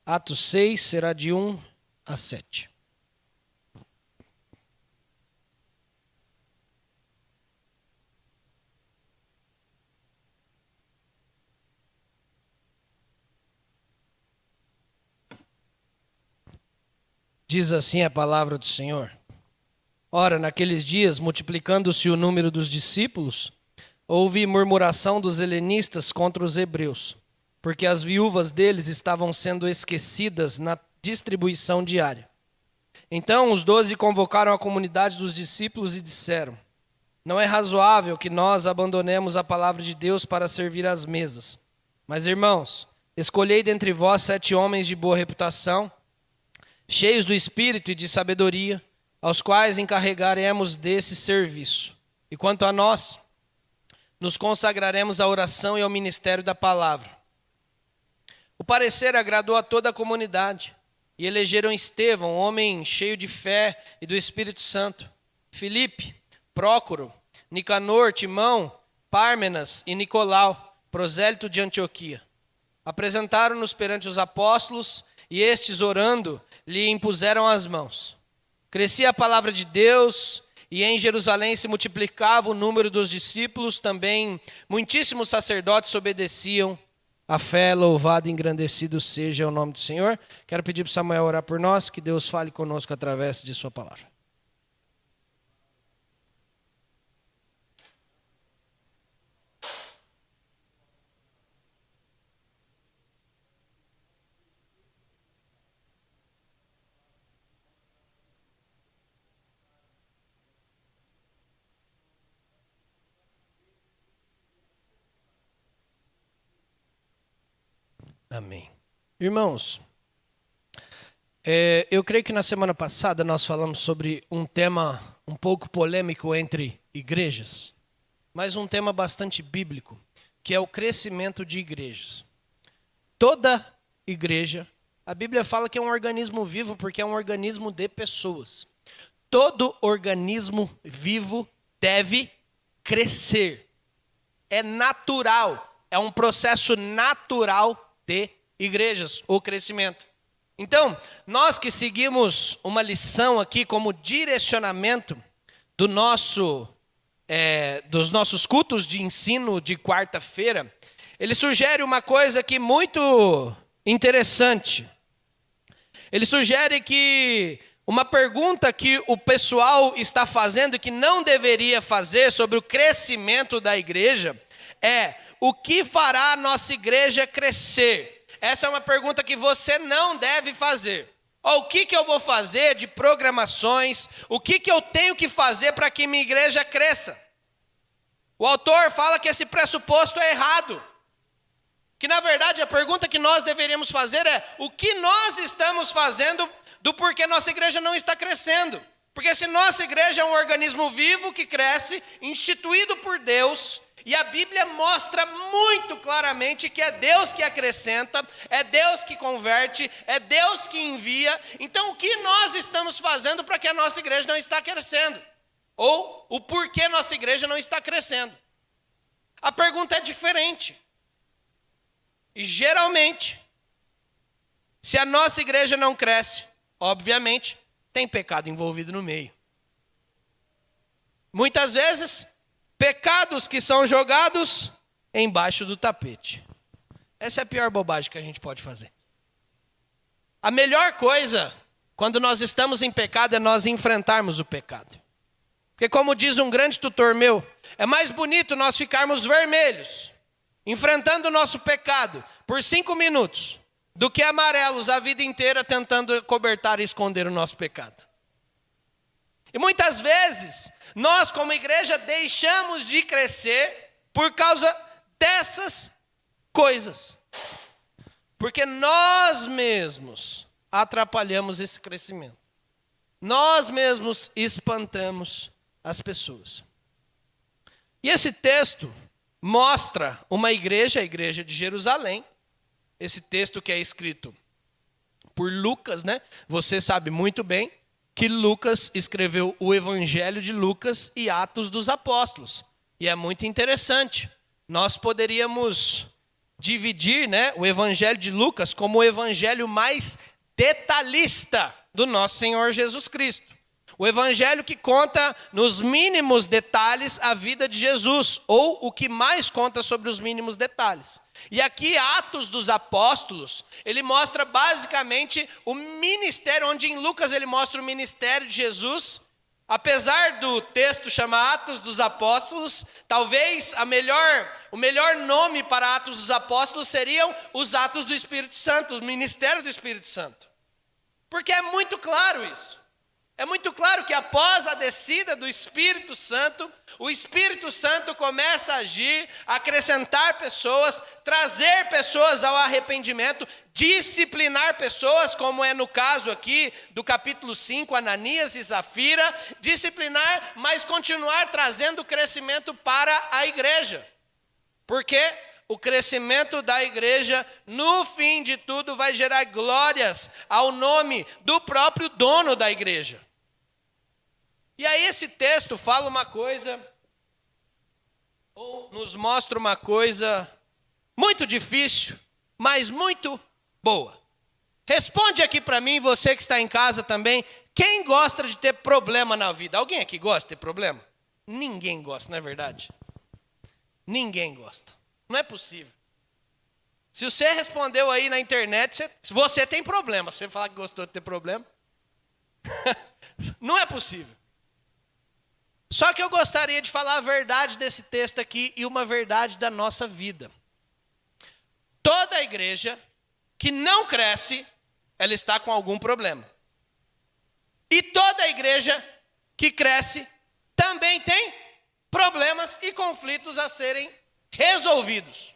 Atos 6 será de 1 a 7. Diz assim a palavra do Senhor. Ora, naqueles dias, multiplicando-se o número dos discípulos, houve murmuração dos helenistas contra os hebreus, porque as viúvas deles estavam sendo esquecidas na distribuição diária. Então os 12 convocaram a comunidade dos discípulos e disseram: não é razoável que nós abandonemos a palavra de Deus para servir às mesas. Mas, irmãos, escolhei dentre vós 7 homens de boa reputação, cheios do Espírito e de sabedoria, aos quais encarregaremos desse serviço. E quanto a nós, nos consagraremos à oração e ao ministério da palavra. O parecer agradou a toda a comunidade, e elegeram Estevão, homem cheio de fé e do Espírito Santo, Filipe, Prócoro, Nicanor, Timão, Pármenas e Nicolau, prosélito de Antioquia. Apresentaram-nos perante os apóstolos, e estes, orando, lhe impuseram as mãos. Crescia a palavra de Deus, e em Jerusalém se multiplicava o número dos discípulos, também muitíssimos sacerdotes obedeciam a fé. Louvado e engrandecido seja o nome do Senhor. Quero pedir para o Samuel orar por nós, que Deus fale conosco através de sua palavra. Amém. Irmãos, eu creio que na semana passada nós falamos sobre um tema um pouco polêmico entre igrejas, mas um tema bastante bíblico, que é o crescimento de igrejas. Toda igreja, a Bíblia fala que é um organismo vivo porque é um organismo de pessoas. Todo organismo vivo deve crescer. É natural, é um processo natural de igrejas, o crescimento. Então, nós que seguimos uma lição aqui como direcionamento dos nossos cultos de ensino de quarta-feira, ele sugere uma coisa aqui muito interessante. Ele sugere que uma pergunta que o pessoal está fazendo que não deveria fazer sobre o crescimento da igreja é: o que fará a nossa igreja crescer? Essa é uma pergunta que você não deve fazer. O que eu vou fazer de programações? O que eu tenho que fazer para que minha igreja cresça? O autor fala que esse pressuposto é errado. Que na verdade a pergunta que nós deveríamos fazer é: o que nós estamos fazendo do porquê nossa igreja não está crescendo? Porque se nossa igreja é um organismo vivo que cresce, instituído por Deus, e a Bíblia mostra muito claramente que é Deus que acrescenta, é Deus que converte, é Deus que envia. Então o que nós estamos fazendo para que a nossa igreja não está crescendo? Ou o porquê nossa igreja não está crescendo? A pergunta é diferente. E geralmente, se a nossa igreja não cresce, obviamente, tem pecado envolvido no meio. Muitas vezes, pecados que são jogados embaixo do tapete. Essa é a pior bobagem que a gente pode fazer. A melhor coisa, quando nós estamos em pecado, é nós enfrentarmos o pecado. Porque como diz um grande tutor meu, é mais bonito nós ficarmos vermelhos, enfrentando o nosso pecado por 5 minutos, do que amarelos a vida inteira tentando cobertar e esconder o nosso pecado. E muitas vezes, nós como igreja deixamos de crescer por causa dessas coisas. Porque nós mesmos atrapalhamos esse crescimento. Nós mesmos espantamos as pessoas. E esse texto mostra uma igreja, a igreja de Jerusalém. Esse texto que é escrito por Lucas, né? Você sabe muito bem que Lucas escreveu o Evangelho de Lucas e Atos dos Apóstolos. E é muito interessante. Nós poderíamos dividir, né, o evangelho de Lucas como o evangelho mais detalhista do nosso Senhor Jesus Cristo. O evangelho que conta nos mínimos detalhes a vida de Jesus, ou o que mais conta sobre os mínimos detalhes. E aqui, Atos dos Apóstolos, ele mostra basicamente o ministério, onde em Lucas ele mostra o ministério de Jesus. Apesar do texto chamar Atos dos Apóstolos, talvez o melhor nome para Atos dos Apóstolos seriam os Atos do Espírito Santo, o ministério do Espírito Santo. Porque é muito claro isso. É muito claro que após a descida do Espírito Santo, o Espírito Santo começa a agir, a acrescentar pessoas, trazer pessoas ao arrependimento, disciplinar pessoas, como é no caso aqui do capítulo 5, Ananias e Safira, disciplinar, mas continuar trazendo crescimento para a igreja. Porque o crescimento da igreja, no fim de tudo, vai gerar glórias ao nome do próprio dono da igreja. E aí esse texto fala uma coisa, ou nos mostra uma coisa muito difícil, mas muito boa. Responde aqui para mim, você que está em casa também, quem gosta de ter problema na vida? Alguém aqui gosta de ter problema? Ninguém gosta, não é verdade? Ninguém gosta. Não é possível. Se você respondeu aí na internet, você tem problema. Se você falar que gostou de ter problema, não é possível. Só que eu gostaria de falar a verdade desse texto aqui e uma verdade da nossa vida. Toda igreja que não cresce, ela está com algum problema. E toda igreja que cresce também tem problemas e conflitos a serem resolvidos.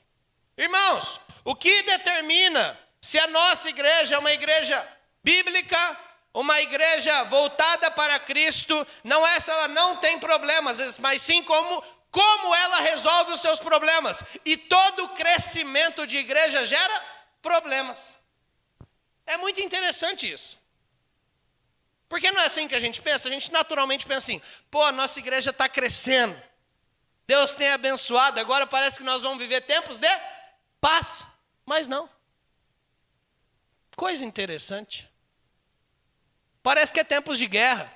Irmãos, o que determina se a nossa igreja é uma igreja bíblica, uma igreja voltada para Cristo, não é se ela não tem problemas, mas sim como ela resolve os seus problemas. E todo crescimento de igreja gera problemas. É muito interessante isso. Porque não é assim que a gente pensa? A gente naturalmente pensa assim, a nossa igreja está crescendo. Deus tem abençoado, agora parece que nós vamos viver tempos de paz. Mas não. Coisa interessante. Parece que é tempos de guerra.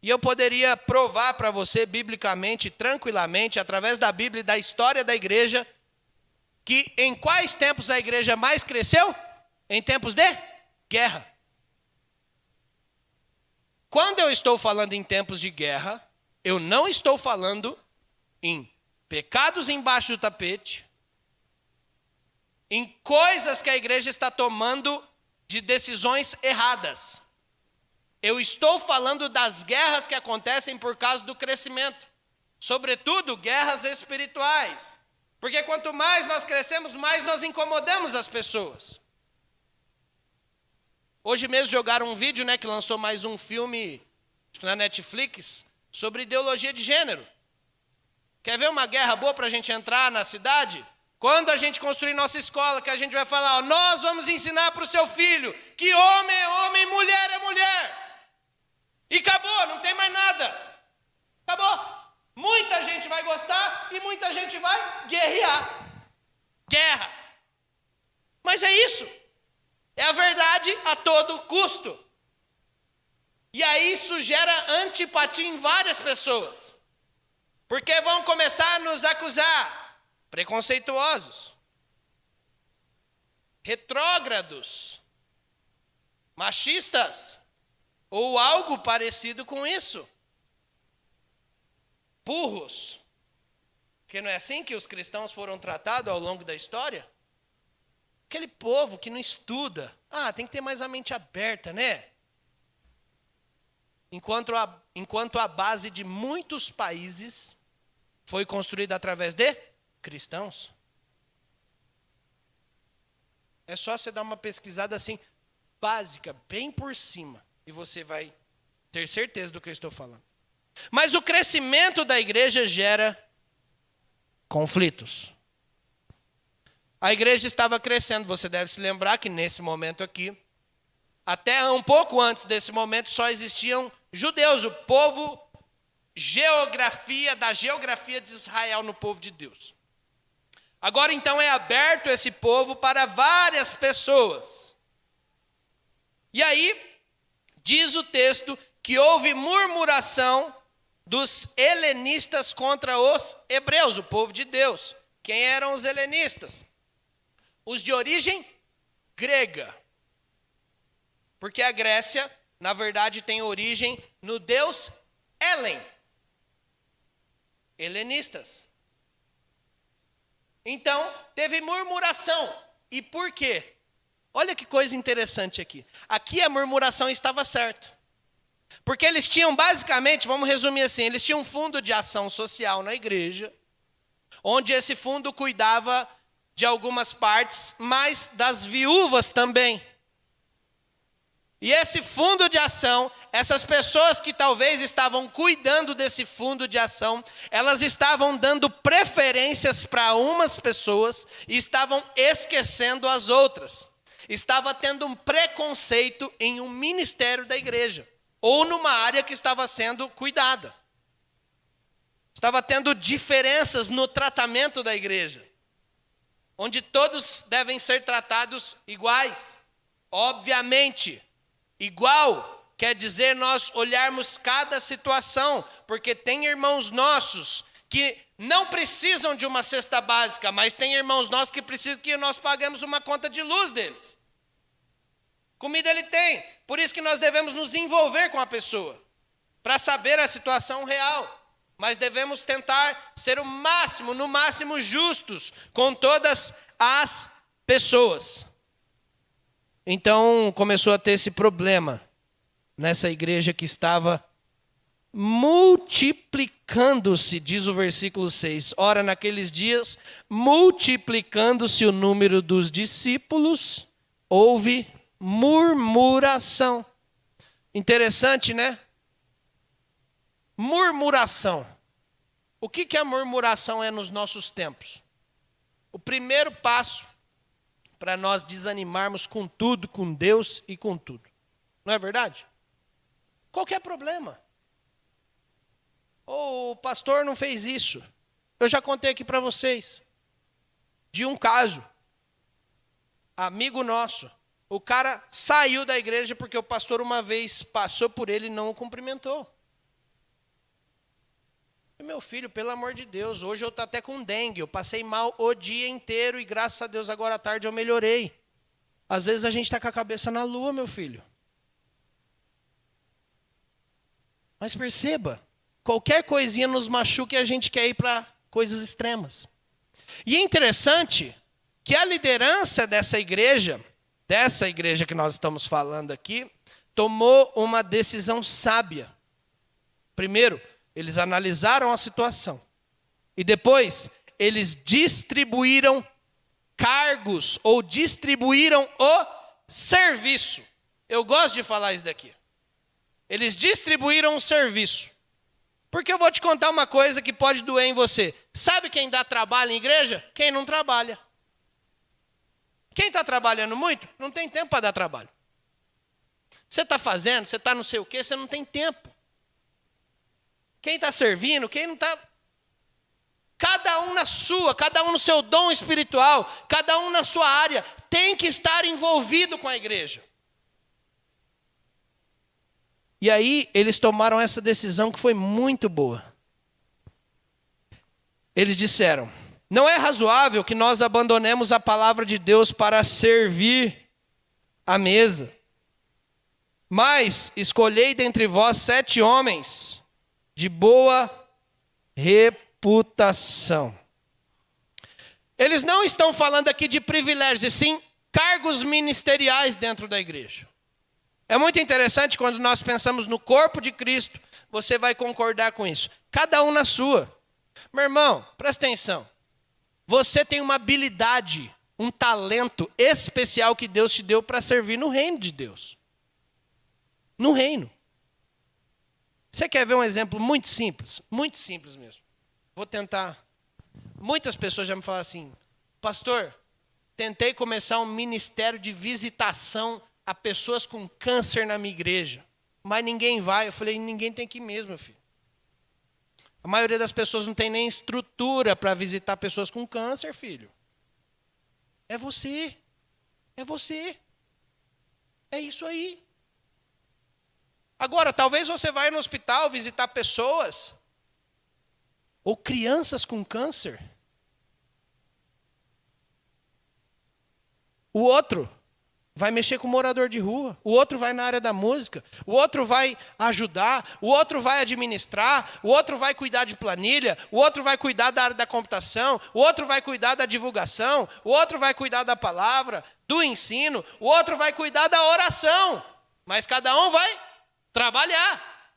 E eu poderia provar para você, biblicamente, tranquilamente, através da Bíblia e da história da igreja, que em quais tempos a igreja mais cresceu? Em tempos de guerra. Quando eu estou falando em tempos de guerra, eu não estou falando em pecados embaixo do tapete, em coisas que a igreja está tomando de decisões erradas. Eu estou falando das guerras que acontecem por causa do crescimento. Sobretudo, guerras espirituais. Porque quanto mais nós crescemos, mais nós incomodamos as pessoas. Hoje mesmo jogaram um vídeo, que lançou mais um filme na Netflix sobre ideologia de gênero. Quer ver uma guerra boa para a gente entrar na cidade? Quando a gente construir nossa escola, que a gente vai falar, nós vamos ensinar para o seu filho que homem é homem, mulher é mulher. E acabou, não tem mais nada. Acabou. Muita gente vai gostar e muita gente vai guerrear. Guerra. Mas é isso. É a verdade a todo custo. E aí isso gera antipatia em várias pessoas. Porque vão começar a nos acusar. Preconceituosos, retrógrados, machistas, ou algo parecido com isso. Burros, porque não é assim que os cristãos foram tratados ao longo da história? Aquele povo que não estuda, tem que ter mais a mente aberta, né? Enquanto a base de muitos países foi construída através de cristãos. É só você dar uma pesquisada assim, básica, bem por cima, e você vai ter certeza do que eu estou falando. Mas o crescimento da igreja gera conflitos. A igreja estava crescendo, você deve se lembrar que nesse momento aqui, até um pouco antes desse momento, só existiam judeus, o povo da geografia de Israel no povo de Deus. Agora então é aberto esse povo para várias pessoas. E aí, diz o texto que houve murmuração dos helenistas contra os hebreus, o povo de Deus. Quem eram os helenistas? Os de origem grega. Porque a Grécia, na verdade, tem origem no deus Helen. Helenistas. Então, teve murmuração. E por quê? Olha que coisa interessante aqui. Aqui a murmuração estava certa. Porque eles tinham basicamente, vamos resumir assim, eles tinham um fundo de ação social na igreja, onde esse fundo cuidava de algumas partes, mas das viúvas também. E esse fundo de ação, essas pessoas que talvez estavam cuidando desse fundo de ação, elas estavam dando preferências para umas pessoas e estavam esquecendo as outras. Estava tendo um preconceito em um ministério da igreja, ou numa área que estava sendo cuidada. Estava tendo diferenças no tratamento da igreja, onde todos devem ser tratados iguais. Obviamente, igual quer dizer nós olharmos cada situação, porque tem irmãos nossos que não precisam de uma cesta básica, mas tem irmãos nossos que precisam que nós paguemos uma conta de luz deles. Comida ele tem, por isso que nós devemos nos envolver com a pessoa, para saber a situação real. Mas devemos tentar ser no máximo justos com todas as pessoas. Então começou a ter esse problema nessa igreja que estava multiplicando-se, diz o versículo 6. Ora, naqueles dias, multiplicando-se o número dos discípulos, houve murmuração. Interessante, né? Murmuração. O que a murmuração é nos nossos tempos? O primeiro passo para nós desanimarmos com tudo, com Deus e com tudo. Não é verdade? Qualquer problema. O pastor não fez isso. Eu já contei aqui para vocês de um caso. Amigo nosso. O cara saiu da igreja porque o pastor uma vez passou por ele e não o cumprimentou. Meu filho, pelo amor de Deus, hoje eu estou até com dengue, eu passei mal o dia inteiro e graças a Deus agora à tarde eu melhorei. Às vezes a gente está com a cabeça na lua, meu filho. Mas perceba, qualquer coisinha nos machuca e a gente quer ir para coisas extremas. E é interessante que a liderança dessa igreja que nós estamos falando aqui, tomou uma decisão sábia. Primeiro, eles analisaram a situação. E depois, eles distribuíram cargos ou distribuíram o serviço. Eu gosto de falar isso daqui. Eles distribuíram o serviço. Porque eu vou te contar uma coisa que pode doer em você. Sabe quem dá trabalho em igreja? Quem não trabalha. Quem está trabalhando muito, não tem tempo para dar trabalho. Você está fazendo, você está não sei o quê, você não tem tempo. Quem está servindo, quem não está... Cada um na sua, cada um no seu dom espiritual, cada um na sua área, tem que estar envolvido com a igreja. E aí, eles tomaram essa decisão que foi muito boa. Eles disseram: não é razoável que nós abandonemos a palavra de Deus para servir à mesa. Mas escolhei dentre vós 7 homens de boa reputação. Eles não estão falando aqui de privilégios, e sim cargos ministeriais dentro da igreja. É muito interessante quando nós pensamos no corpo de Cristo, você vai concordar com isso. Cada um na sua. Meu irmão, presta atenção. Você tem uma habilidade, um talento especial que Deus te deu para servir no reino de Deus. No reino. Você quer ver um exemplo muito simples mesmo? Vou tentar. Muitas pessoas já me falam assim: pastor, tentei começar um ministério de visitação a pessoas com câncer na minha igreja, mas ninguém vai. Eu falei: ninguém tem que ir mesmo, meu filho. A maioria das pessoas não tem nem estrutura para visitar pessoas com câncer, filho. É você. É você. É isso aí. Agora, talvez você vá no hospital visitar pessoas ou crianças com câncer. O outro vai mexer com morador de rua, o outro vai na área da música, o outro vai ajudar, o outro vai administrar, o outro vai cuidar de planilha, o outro vai cuidar da área da computação, o outro vai cuidar da divulgação, o outro vai cuidar da palavra, do ensino, o outro vai cuidar da oração, mas cada um vai trabalhar.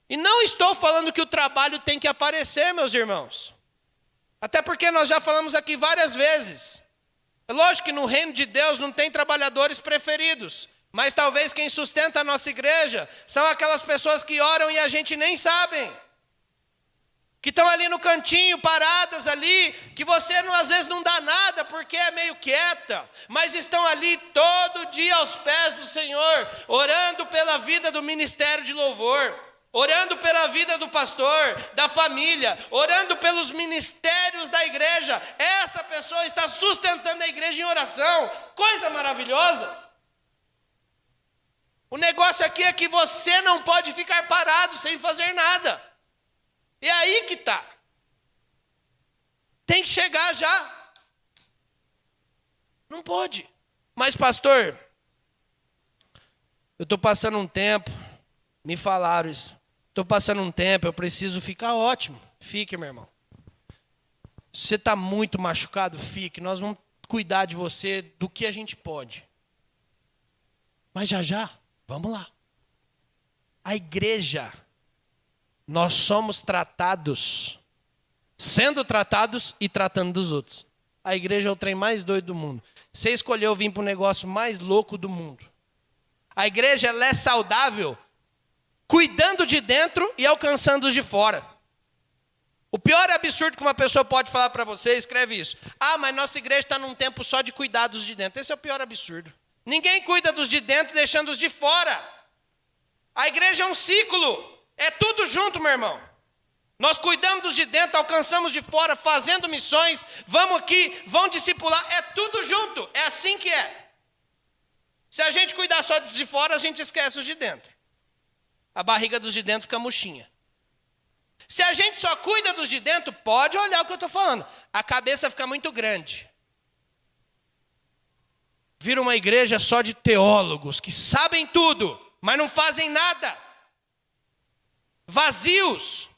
E não estou falando que o trabalho tem que aparecer, meus irmãos. Até porque nós já falamos aqui várias vezes. É lógico que no reino de Deus não tem trabalhadores preferidos. Mas talvez quem sustenta a nossa igreja são aquelas pessoas que oram e a gente nem sabem. Que estão ali no cantinho, paradas ali, que você não, às vezes não dá nada porque é meio quieta. Mas estão ali todo dia aos pés do Senhor, orando pela vida do ministério de louvor. Orando pela vida do pastor, da família, orando pelos ministérios da igreja. Essa pessoa está sustentando a igreja em oração. Coisa maravilhosa. O negócio aqui é que você não pode ficar parado sem fazer nada. E é aí que está. Tem que chegar já. Não pode. Mas pastor, eu estou passando um tempo, me falaram isso. Estou passando um tempo, eu preciso ficar ótimo. Fique, meu irmão. Se você está muito machucado, fique. Nós vamos cuidar de você do que a gente pode. Mas já, vamos lá. A igreja, nós somos tratados, sendo tratados e tratando dos outros. A igreja é o trem mais doido do mundo. Você escolheu vir para o negócio mais louco do mundo. A igreja, ela é saudável, cuidando de dentro e alcançando os de fora. O pior absurdo que uma pessoa pode falar para você, escreve isso. Ah, mas nossa igreja está num tempo só de cuidar dos de dentro. Esse é o pior absurdo. Ninguém cuida dos de dentro deixando os de fora. A igreja é um ciclo. É tudo junto, meu irmão. Nós cuidamos dos de dentro, alcançamos de fora, fazendo missões. Vamos aqui, vão discipular. É tudo junto. É assim que é. Se a gente cuidar só dos de fora, a gente esquece os de dentro. A barriga dos de dentro fica murchinha. Se a gente só cuida dos de dentro, pode olhar o que eu estou falando. A cabeça fica muito grande. Vira uma igreja só de teólogos que sabem tudo, mas não fazem nada. Vazios,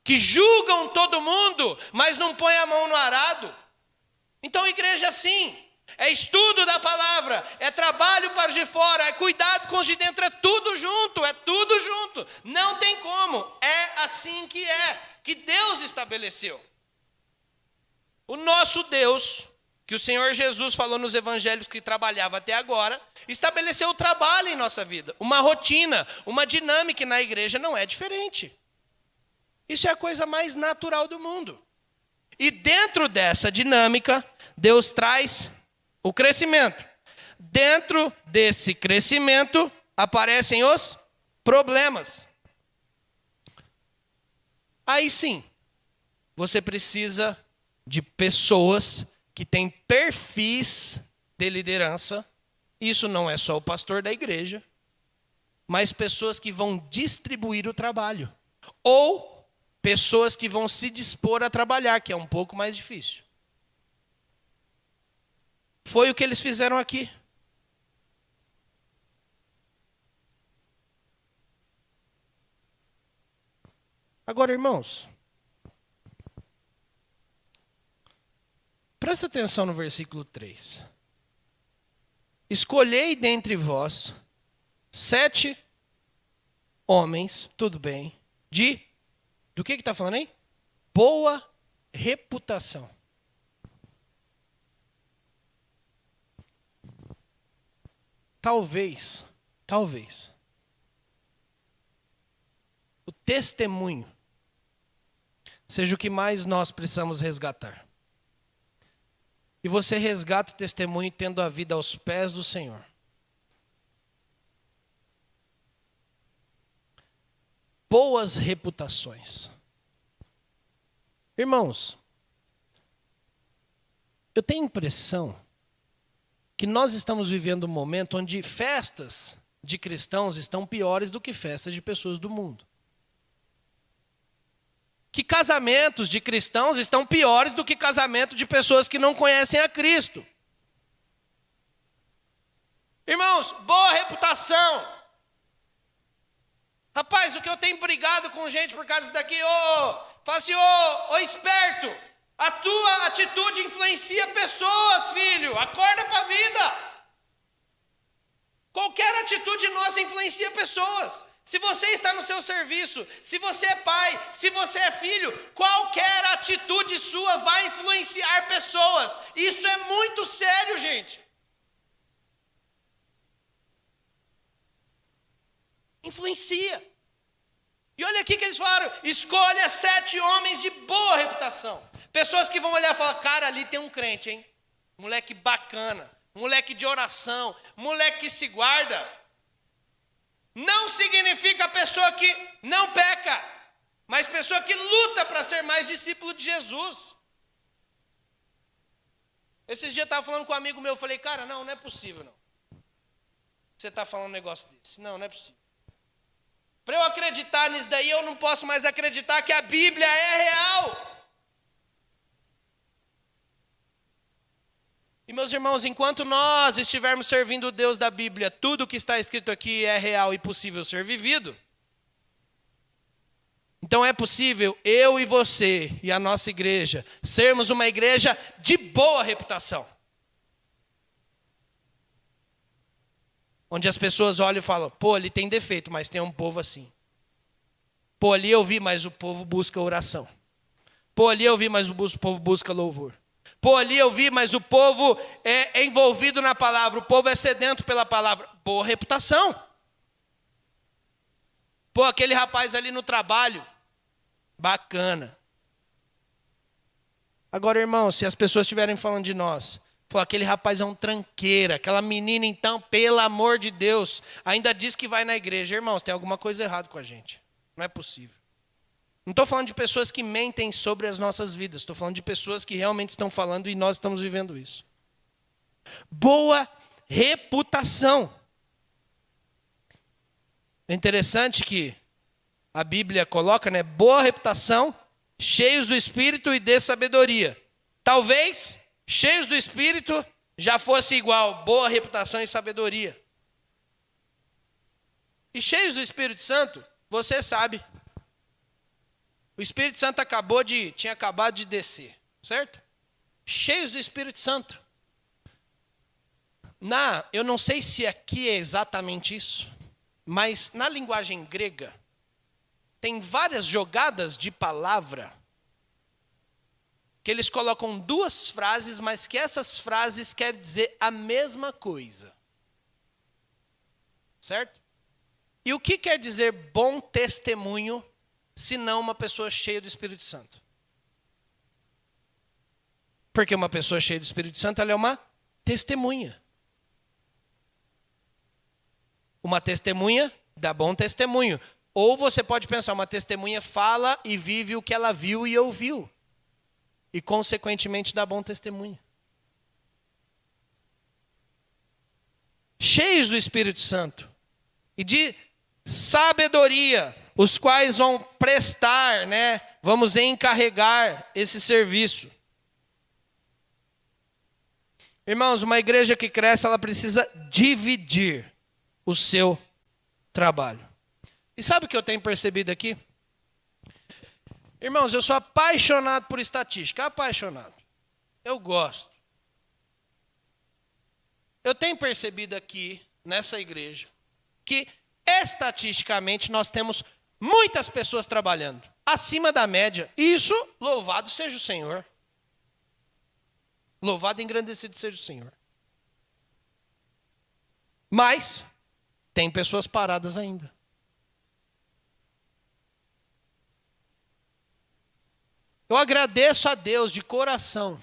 que julgam todo mundo, mas não põem a mão no arado. Então, igreja é assim. É estudo da palavra, é trabalho para os de fora, é cuidado com os de dentro, é tudo junto, é tudo junto. Não tem como, é assim que Deus estabeleceu. O nosso Deus, que o Senhor Jesus falou nos evangelhos que trabalhava até agora, estabeleceu o trabalho em nossa vida, uma rotina, uma dinâmica, e na igreja não é diferente. Isso é a coisa mais natural do mundo. E dentro dessa dinâmica, Deus traz o crescimento. Dentro desse crescimento aparecem os problemas. Aí sim, você precisa de pessoas que têm perfis de liderança. Isso não é só o pastor da igreja, mas pessoas que vão distribuir o trabalho. Ou pessoas que vão se dispor a trabalhar, que é um pouco mais difícil. Foi o que eles fizeram aqui. Agora, irmãos, presta atenção no versículo 3. Escolhei dentre vós 7 homens, tudo bem, do que está falando aí? Boa reputação. Talvez, o testemunho seja o que mais nós precisamos resgatar. E você resgata o testemunho tendo a vida aos pés do Senhor. boas reputações. Irmãos, eu tenho a impressão que nós estamos vivendo um momento onde festas de cristãos estão piores do que festas de pessoas do mundo. Que casamentos de cristãos estão piores do que casamento de pessoas que não conhecem a Cristo. Irmãos, boa reputação. Rapaz, o que eu tenho brigado com gente por causa disso daqui, fala assim, ô esperto, a tua atitude influencia pessoas, filho, acorda para a vida. Qualquer atitude nossa influencia pessoas. Se você está no seu serviço, se você é pai, se você é filho, qualquer atitude sua vai influenciar pessoas. Isso é muito sério, gente. Influencia. E olha aqui que eles falaram, escolha 7 homens de boa reputação. Pessoas que vão olhar e falar, cara, ali tem um crente, hein? Moleque bacana, moleque de oração, moleque que se guarda. Não significa pessoa que não peca, mas pessoa que luta para ser mais discípulo de Jesus. Esses dias eu estava falando com um amigo meu, eu falei, cara, não é possível, não. Você está falando um negócio desse. Não é possível. Para eu acreditar nisso daí, eu não posso mais acreditar que a Bíblia é real. E meus irmãos, enquanto nós estivermos servindo o Deus da Bíblia, tudo que está escrito aqui é real e possível ser vivido. Então é possível eu e você e a nossa igreja sermos uma igreja de boa reputação. Onde as pessoas olham e falam, pô, ali tem defeito, mas tem um povo assim. Pô, ali eu vi, mas o povo busca oração. Pô, ali eu vi, mas o povo busca louvor. Pô, ali eu vi, mas o povo é envolvido na palavra, o povo é sedento pela palavra. Boa reputação. Pô, aquele rapaz ali no trabalho, bacana. Agora, irmão, se as pessoas estiverem falando de nós, pô, aquele rapaz é um tranqueira, aquela menina então, pelo amor de Deus, ainda diz que vai na igreja. Irmãos, tem alguma coisa errada com a gente. Não é possível. Não estou falando de pessoas que mentem sobre as nossas vidas. Estou falando de pessoas que realmente estão falando e nós estamos vivendo isso. Boa reputação. É interessante que a Bíblia coloca, né? Boa reputação, cheios do Espírito e de sabedoria. Talvez, cheios do Espírito, já fosse igual boa reputação e sabedoria. E cheios do Espírito Santo, você sabe. O Espírito Santo tinha acabado de descer, certo? Cheios do Espírito Santo. Eu não sei se aqui é exatamente isso, mas na linguagem grega, tem várias jogadas de palavra, que eles colocam 2 frases, mas que essas frases querem dizer a mesma coisa. Certo? E o que quer dizer bom testemunho, se não uma pessoa cheia do Espírito Santo? Porque uma pessoa cheia do Espírito Santo, ela é uma testemunha. Uma testemunha dá bom testemunho. Ou você pode pensar, uma testemunha fala e vive o que ela viu e ouviu. E consequentemente dá bom testemunho. Cheios do Espírito Santo e de sabedoria, os quais vão prestar, vamos encarregar esse serviço. Irmãos, uma igreja que cresce, ela precisa dividir o seu trabalho. E sabe o que eu tenho percebido aqui? Irmãos, eu sou apaixonado por estatística, apaixonado. Eu gosto. Eu tenho percebido aqui, nessa igreja, que estatisticamente nós temos muitas pessoas trabalhando, acima da média. Isso, louvado seja o Senhor. Louvado e engrandecido seja o Senhor. Mas, tem pessoas paradas ainda. Eu agradeço a Deus de coração,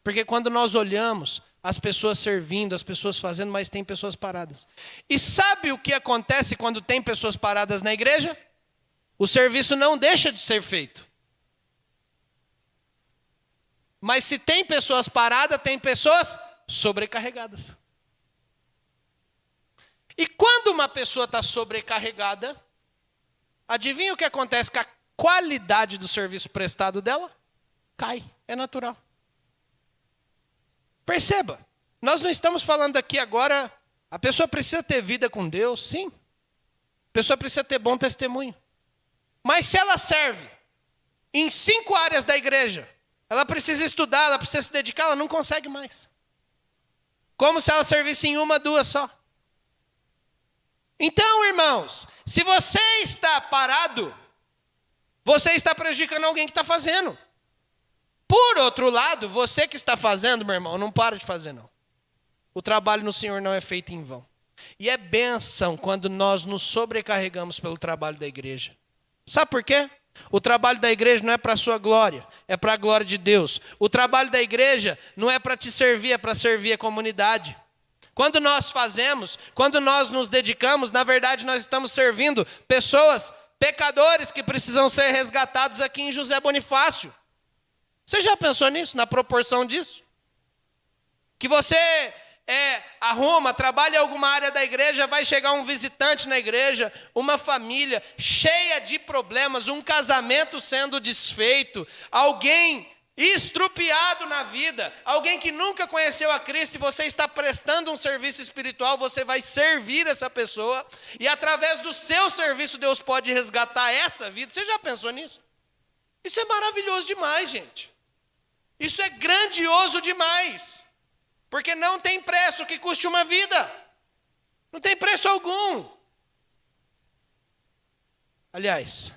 porque quando nós olhamos as pessoas servindo, as pessoas fazendo, mas tem pessoas paradas. E sabe o que acontece quando tem pessoas paradas na igreja? o serviço não deixa de ser feito. Mas se tem pessoas paradas, tem pessoas sobrecarregadas. E quando uma pessoa está sobrecarregada, adivinha o que acontece com a qualidade do serviço prestado dela? Cai, é natural. Perceba, nós não estamos falando aqui agora, a pessoa precisa ter vida com Deus, sim. A pessoa precisa ter bom testemunho. Mas se ela serve em 5 áreas da igreja, ela precisa estudar, ela precisa se dedicar, ela não consegue mais. Como se ela servisse em 1, 2 só. Então, irmãos, se você está parado, você está prejudicando alguém que está fazendo. Por outro lado, você que está fazendo, meu irmão, não para de fazer não. O trabalho no Senhor não é feito em vão. E é bênção quando nós nos sobrecarregamos pelo trabalho da igreja. Sabe por quê? O trabalho da igreja não é para a sua glória, é para a glória de Deus. O trabalho da igreja não é para te servir, é para servir a comunidade. Quando nós fazemos, quando nós nos dedicamos, na verdade nós estamos servindo pessoas, pecadores que precisam ser resgatados aqui em José Bonifácio. Você já pensou nisso, na proporção disso? Que você arruma, trabalha em alguma área da igreja, vai chegar um visitante na igreja, uma família cheia de problemas, um casamento sendo desfeito, alguém estrupiado na vida, alguém que nunca conheceu a Cristo e você está prestando um serviço espiritual, você vai servir essa pessoa e através do seu serviço Deus pode resgatar essa vida. Você já pensou nisso? Isso é maravilhoso demais, gente. Isso é grandioso demais. Porque não tem preço que custe uma vida. Não tem preço algum. Aliás,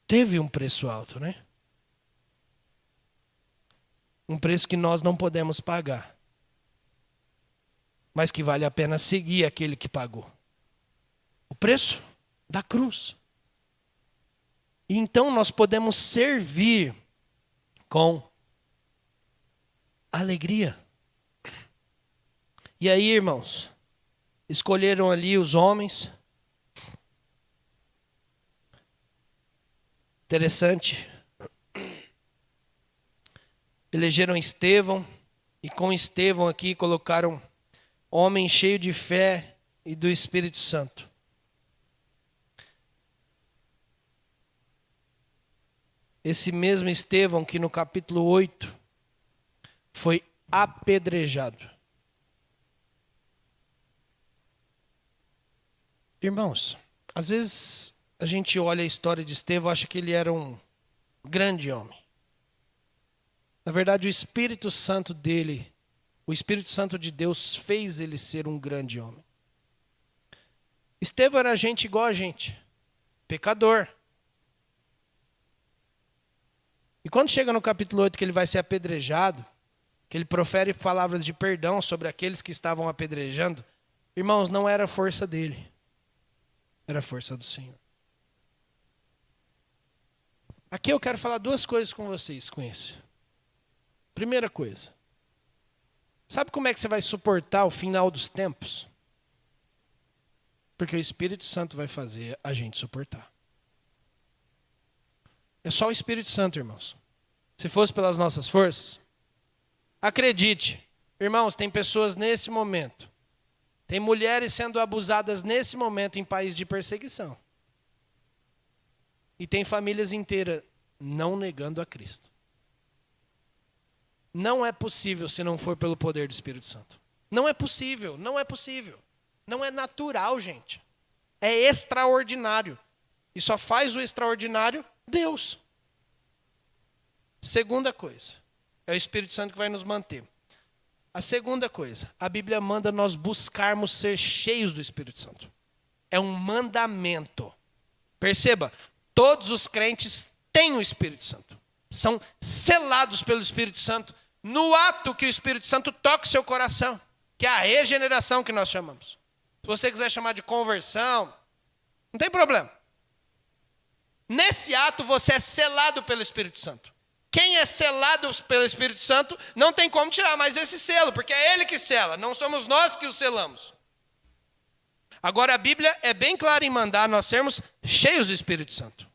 teve um preço alto, né? Um preço que nós não podemos pagar. Mas que vale a pena seguir aquele que pagou. O preço da cruz. E então nós podemos servir com alegria. E aí, irmãos, escolheram ali os homens. Interessante. Elegeram Estevão, e com Estevão aqui colocaram homem cheio de fé e do Espírito Santo. Esse mesmo Estevão que no capítulo 8 foi apedrejado. Irmãos, às vezes a gente olha a história de Estevão e acha que ele era um grande homem. Na verdade, o Espírito Santo dele, o Espírito Santo de Deus fez ele ser um grande homem. Estevão era gente igual a gente, pecador. E quando chega no capítulo 8 que ele vai ser apedrejado, que ele profere palavras de perdão sobre aqueles que estavam apedrejando, irmãos, não era a força dele. Era a força do Senhor. Aqui eu quero falar 2 coisas com vocês com isso. Primeira coisa. Sabe como é que você vai suportar o final dos tempos? Porque o Espírito Santo vai fazer a gente suportar. É só o Espírito Santo, irmãos. Se fosse pelas nossas forças, acredite, irmãos, tem pessoas nesse momento. Tem mulheres sendo abusadas nesse momento em país de perseguição. E tem famílias inteiras não negando a Cristo. Não é possível se não for pelo poder do Espírito Santo. Não é possível, não é possível. Não é natural, gente. É extraordinário. E só faz o extraordinário Deus. Segunda coisa, é o Espírito Santo que vai nos manter. A segunda coisa, a Bíblia manda nós buscarmos ser cheios do Espírito Santo. É um mandamento. Perceba, todos os crentes têm o Espírito Santo. São selados pelo Espírito Santo no ato que o Espírito Santo toca o seu coração, que é a regeneração que nós chamamos. Se você quiser chamar de conversão, não tem problema. Nesse ato você é selado pelo Espírito Santo. Quem é selado pelo Espírito Santo não tem como tirar mais esse selo, porque é Ele que sela, não somos nós que o selamos. Agora, a Bíblia é bem clara em mandar nós sermos cheios do Espírito Santo.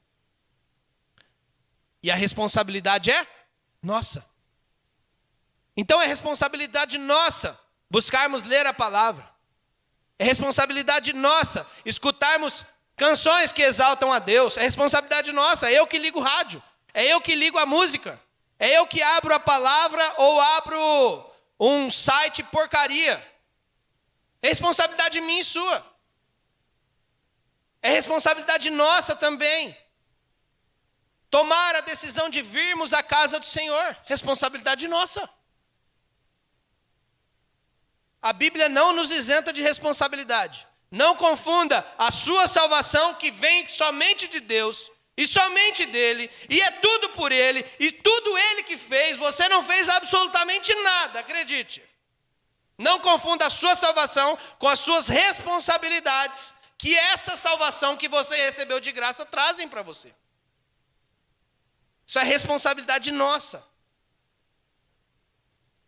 E a responsabilidade é nossa. Então, é responsabilidade nossa buscarmos ler a palavra. É responsabilidade nossa escutarmos canções que exaltam a Deus. É responsabilidade nossa. É eu que ligo o rádio. É eu que ligo a música. É eu que abro a palavra ou abro um site porcaria. É responsabilidade minha e sua. É responsabilidade nossa também. Tomar a decisão de virmos à casa do Senhor. Responsabilidade nossa. A Bíblia não nos isenta de responsabilidade. Não confunda a sua salvação, que vem somente de Deus, e somente dele, e é tudo por ele, e tudo ele que fez. Você não fez absolutamente nada, acredite. Não confunda a sua salvação com as suas responsabilidades, que essa salvação que você recebeu de graça trazem para você. Isso é responsabilidade nossa.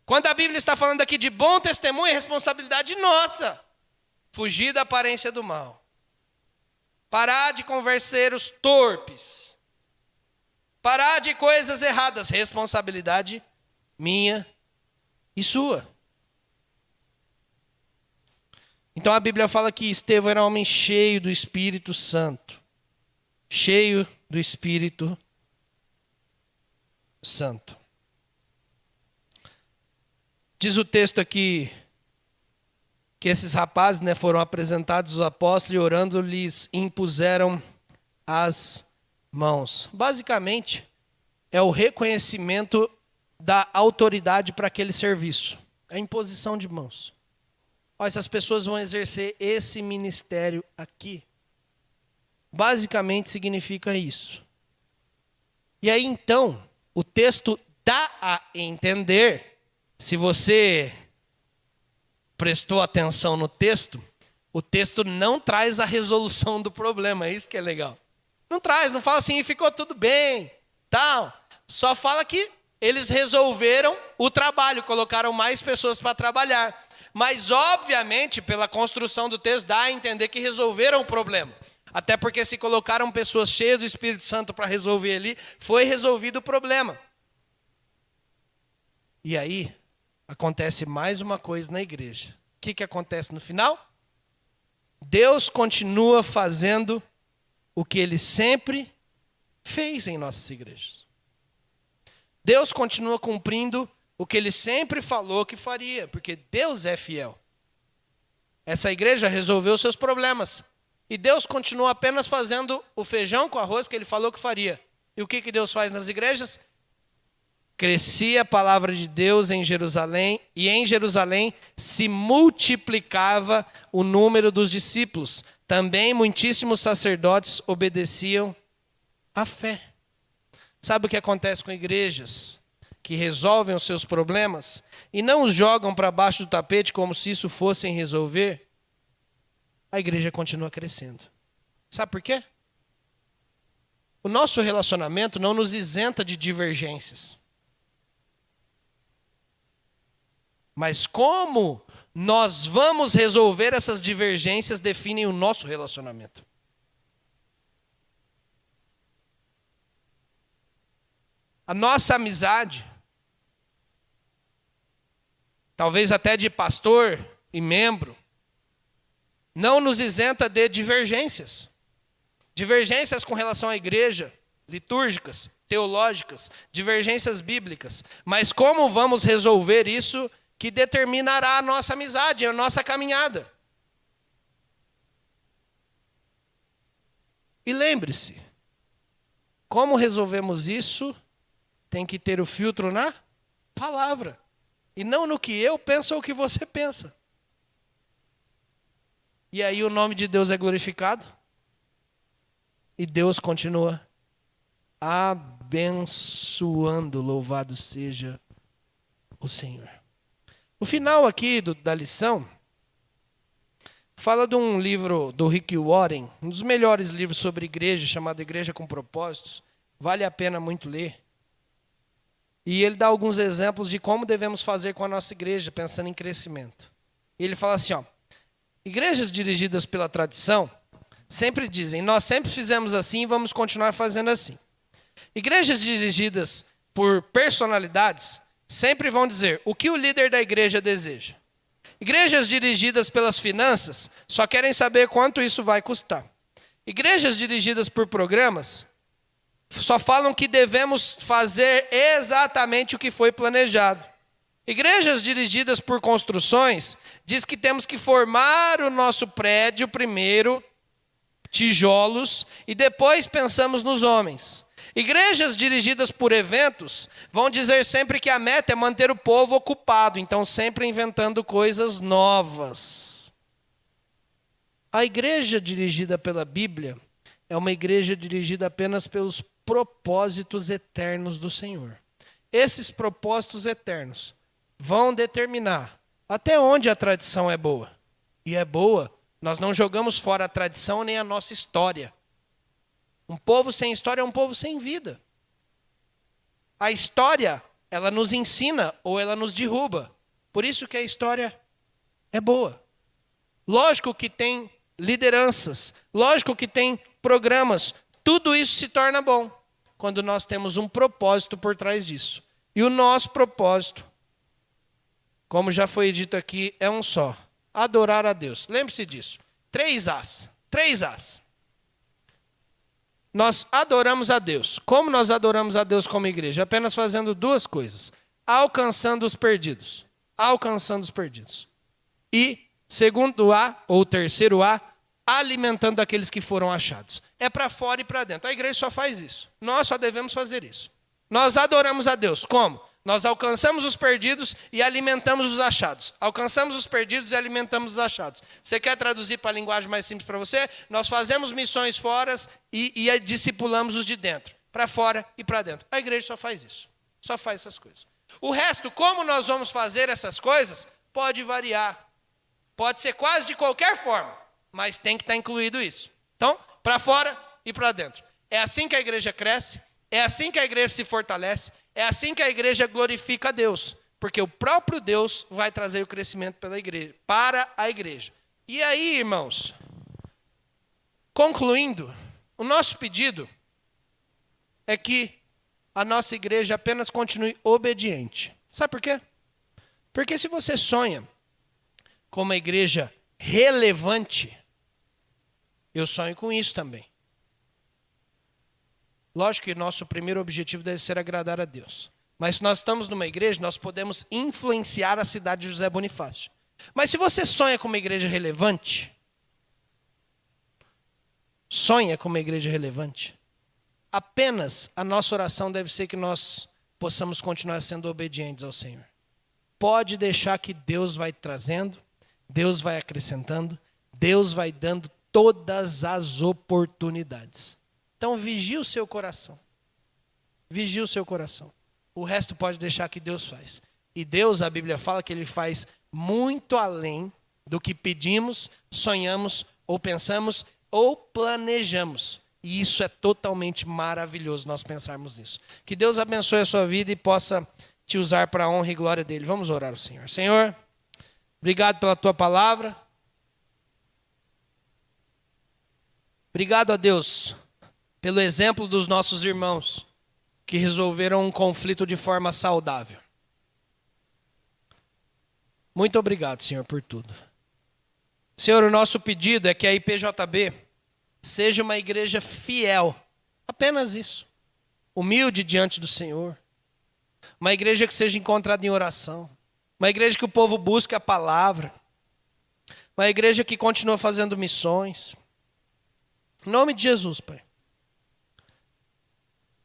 Quando a Bíblia está falando aqui de bom testemunho, é responsabilidade nossa. Fugir da aparência do mal. Parar de converseiros torpes. Parar de coisas erradas. Responsabilidade minha e sua. Então a Bíblia fala que Estevão era um homem cheio do Espírito Santo. Cheio do Espírito Santo. Diz o texto aqui que esses rapazes, foram apresentados aos apóstolos e orando lhes impuseram as mãos. Basicamente, é o reconhecimento da autoridade para aquele serviço. A imposição de mãos. Olha, essas pessoas vão exercer esse ministério aqui. Basicamente significa isso. E aí então, o texto dá a entender. Se você prestou atenção no texto, o texto não traz a resolução do problema, é isso que é legal. Não traz, não fala assim, ficou tudo bem, tal. Só fala que eles resolveram o trabalho, colocaram mais pessoas para trabalhar. Mas, obviamente, pela construção do texto, dá a entender que resolveram o problema. Até porque se colocaram pessoas cheias do Espírito Santo para resolver ali, foi resolvido o problema. E aí, acontece mais uma coisa na igreja. O que acontece no final? Deus continua fazendo o que Ele sempre fez em nossas igrejas. Deus continua cumprindo o que Ele sempre falou que faria, porque Deus é fiel. Essa igreja resolveu seus problemas. E Deus continua apenas fazendo o feijão com arroz que Ele falou que faria. E o que Deus faz nas igrejas? Crescia a palavra de Deus em Jerusalém, e em Jerusalém se multiplicava o número dos discípulos. Também muitíssimos sacerdotes obedeciam à fé. Sabe o que acontece com igrejas que resolvem os seus problemas e não os jogam para baixo do tapete como se isso fossem resolver? A igreja continua crescendo. Sabe por quê? O nosso relacionamento não nos isenta de divergências. Mas como nós vamos resolver essas divergências definem o nosso relacionamento. A nossa amizade, talvez até de pastor e membro, não nos isenta de divergências. Divergências com relação à igreja, litúrgicas, teológicas, divergências bíblicas. Mas como vamos resolver isso que determinará a nossa amizade, a nossa caminhada? E lembre-se, como resolvemos isso, tem que ter o filtro na palavra. E não no que eu penso ou o que você pensa. E aí o nome de Deus é glorificado. E Deus continua abençoando. Louvado seja o Senhor. O final aqui da lição fala de um livro do Rick Warren, um dos melhores livros sobre igreja, chamado Igreja com Propósitos. Vale a pena muito ler. E ele dá alguns exemplos de como devemos fazer com a nossa igreja, pensando em crescimento. E ele fala assim, Igrejas dirigidas pela tradição sempre dizem, nós sempre fizemos assim e vamos continuar fazendo assim. Igrejas dirigidas por personalidades sempre vão dizer o que o líder da igreja deseja. Igrejas dirigidas pelas finanças só querem saber quanto isso vai custar. Igrejas dirigidas por programas só falam que devemos fazer exatamente o que foi planejado. Igrejas dirigidas por construções diz que temos que formar o nosso prédio primeiro, tijolos, e depois pensamos nos homens. Igrejas dirigidas por eventos vão dizer sempre que a meta é manter o povo ocupado, então sempre inventando coisas novas. A igreja dirigida pela Bíblia é uma igreja dirigida apenas pelos propósitos eternos do Senhor. Esses propósitos eternos vão determinar até onde a tradição é boa. E é boa, nós não jogamos fora a tradição nem a nossa história. Um povo sem história é um povo sem vida. A história, ela nos ensina ou ela nos derruba. Por isso que a história é boa. Lógico que tem lideranças, lógico que tem programas. Tudo isso se torna bom quando nós temos um propósito por trás disso. E o nosso propósito, como já foi dito aqui, é um só: adorar a Deus. Lembre-se disso. 3 As. 3 As. Nós adoramos a Deus. Como nós adoramos a Deus como igreja? Apenas fazendo 2 coisas. Alcançando os perdidos. Alcançando os perdidos. E, segundo A, ou terceiro A, alimentando aqueles que foram achados. É para fora e para dentro. A igreja só faz isso. Nós só devemos fazer isso. Nós adoramos a Deus. Como? Nós alcançamos os perdidos e alimentamos os achados. Alcançamos os perdidos e alimentamos os achados. Você quer traduzir para a linguagem mais simples para você? Nós fazemos missões fora e discipulamos os de dentro. Para fora e para dentro. A igreja só faz isso. Só faz essas coisas. O resto, como nós vamos fazer essas coisas, pode variar. Pode ser quase de qualquer forma. Mas tem que estar incluído isso. Então, para fora e para dentro. É assim que a igreja cresce. É assim que a igreja se fortalece. É assim que a igreja glorifica a Deus, porque o próprio Deus vai trazer o crescimento pela igreja, para a igreja. E aí, irmãos, concluindo, o nosso pedido é que a nossa igreja apenas continue obediente. Sabe por quê? Porque se você sonha com uma igreja relevante, eu sonho com isso também. Lógico que nosso primeiro objetivo deve ser agradar a Deus. Mas se nós estamos numa igreja, nós podemos influenciar a cidade de José Bonifácio. Mas se você sonha com uma igreja relevante, apenas a nossa oração deve ser que nós possamos continuar sendo obedientes ao Senhor. Pode deixar que Deus vai trazendo, Deus vai acrescentando, Deus vai dando todas as oportunidades. Então vigie o seu coração. Vigie o seu coração. O resto pode deixar que Deus faz. E Deus, a Bíblia fala que Ele faz muito além do que pedimos, sonhamos, ou pensamos, ou planejamos. E isso é totalmente maravilhoso nós pensarmos nisso. Que Deus abençoe a sua vida e possa te usar para a honra e glória dEle. Vamos orar ao Senhor. Senhor, obrigado pela Tua palavra. Obrigado a Deus pelo exemplo dos nossos irmãos que resolveram um conflito de forma saudável. Muito obrigado, Senhor, por tudo. Senhor, o nosso pedido é que a IPJB seja uma igreja fiel. Apenas isso. Humilde diante do Senhor. Uma igreja que seja encontrada em oração. Uma igreja que o povo busque a palavra. Uma igreja que continua fazendo missões. Em nome de Jesus, Pai.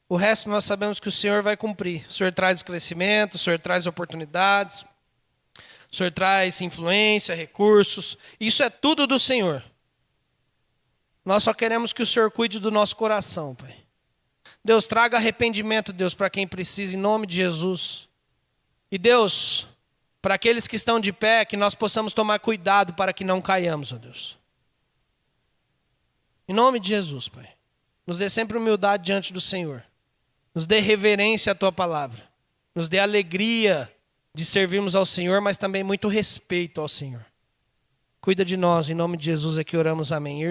O resto nós sabemos que o Senhor vai cumprir. O Senhor traz crescimento, o Senhor traz oportunidades, o Senhor traz influência, recursos. Isso é tudo do Senhor. Nós só queremos que o Senhor cuide do nosso coração, Pai. Deus, traga arrependimento, Deus, para quem precisa, em nome de Jesus. E Deus, para aqueles que estão de pé, que nós possamos tomar cuidado para que não caiamos, ó Deus. Em nome de Jesus, Pai. Nos dê sempre humildade diante do Senhor. Nos dê reverência à Tua palavra. Nos dê alegria de servirmos ao Senhor, mas também muito respeito ao Senhor. Cuida de nós, em nome de Jesus é que oramos, amém.